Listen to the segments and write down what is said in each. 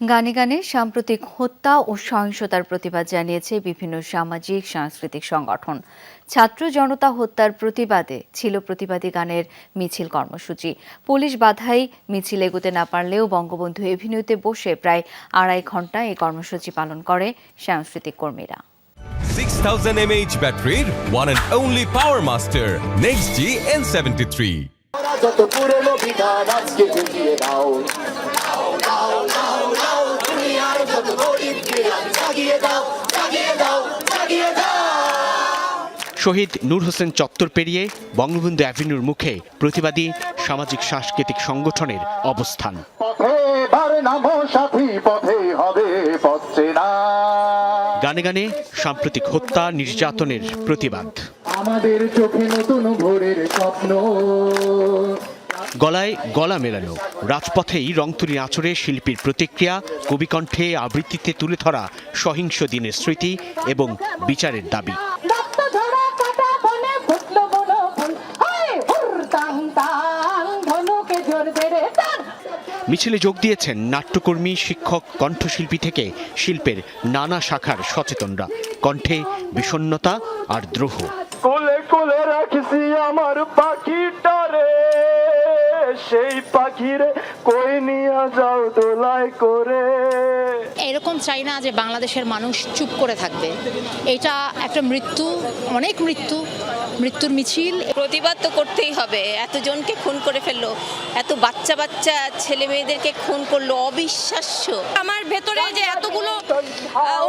গানে গানে সাম্প্রতিক হত্যা ও সহিংসতার প্রতিবাদ জানিয়েছে বিভিন্ন সামাজিক সাংস্কৃতিক সংগঠন। ছাত্র জনতা হত্যার প্রতিবাদে ছিল প্রতিবাদী গানের মিছিল কর্মসূচি। পুলিশ বাধায় মিছিল এগোতে না পারলেও বঙ্গবন্ধু এভিনিউতে বসে প্রায় 2.5 ঘণ্টা এই কর্মসূচি পালন করে সাংস্কৃতিক কর্মীরা। 6000 mAh ব্যাটারির one and only power master Next G N73। শহীদ নূর হোসেন চত্বর পেরিয়ে বঙ্গবন্ধু অ্যাভিনিউর মুখে প্রতিবাদী সামাজিক সাংস্কৃতিক সংগঠনের অবস্থান। গানে গানে সাম্প্রতিক হত্যা নির্যাতনের প্রতিবাদ। আমাদের চোখে নতুন ভোরের স্বপ্ন, গলায় গলা মেলানো, রাজপথেই রংতুলি আঁচড়ে শিল্পীর প্রতিক্রিয়া, কবিকণ্ঠে আবৃত্তিতে তুলে ধরা সহিংস দিনের স্মৃতি এবং বিচারের দাবি। মিছিলে যোগ দিয়েছেন নাট্যকর্মী, শিক্ষক, কণ্ঠশিল্পী থেকে শিল্পের নানা শাখার সচেতনরা। কণ্ঠে বিষণ্ণতা আর দ্রোহ। কোলে কোলে রাখছি আমার পাখিটারে, সেই পাখিরে কই নিয়ে যাও দোলায় করে। এরকম চাই না যে বাংলাদেশের মানুষ চুপ করে থাকবে। এটা একটা মৃত্যু, অনেক মৃত্যুর মিছিল। প্রতিবাদ তো করতেই হবে। এতজনকে খুন করে ফেললো, এত বাচ্চা বাচ্চা ছেলে মেয়েদেরকে খুন করলো, অবিশ্বাস্য। আমার ভেতরে যে এতগুলো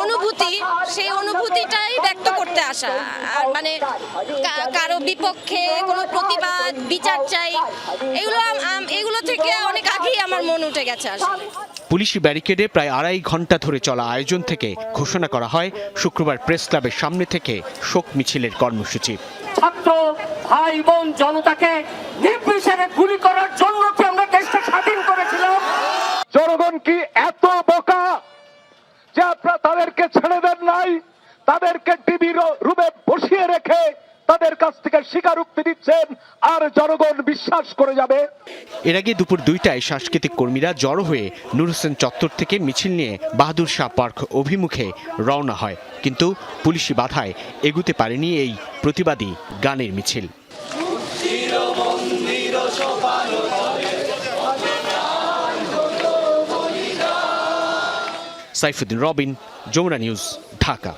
অনুভূতি, সেই অনুভূতিটাই ব্যক্ত করতে আসা। মানে কারো বিপক্ষে কোনো প্রতিবাদ, বিচার চাই, এগুলো থেকে অনেক আগেই আমার মন উঠে গেছে আসলে। পুলিশি ব্যারিকেডে প্রায় 2.5 ঘণ্টা ধরে চলা আয়োজন থেকে ঘোষণা করা হয় শুক্রবার প্রেস ক্লাবের সামনে থেকে শোক মিছিলের কর্মসূচি। ছাত্র ভাই বোন জনতাকে নির্বিচারে গুলি করার জন্য কি আমরা দেশটা স্বাধীন করেছিলাম? জনগণ কি এত বোকা যে আপনারা তাদেরকে ছেড়ে দেন নাই? তাদেরকে ডিবির রুমে বসিয়ে রেখে তাদের কাছ থেকে স্বীকারোক্তি দিচ্ছেন আর জনগণ বিশ্বাস করে যাবে। এর আগে দুপুর 2টায় সাংস্কৃতিক কর্মীরা জড়ো হয়ে নূর হোসেন চত্বর থেকে মিছিল নিয়ে বাহাদুর শাহ পার্ক অভিমুখে রওনা হয়, কিন্তু পুলিশি বাধায় এগুতে পারেনি এই প্রতিবাদী গানের মিছিল। সাইফুদ্দিন রবিন, যমুনা নিউজ, ঢাকা।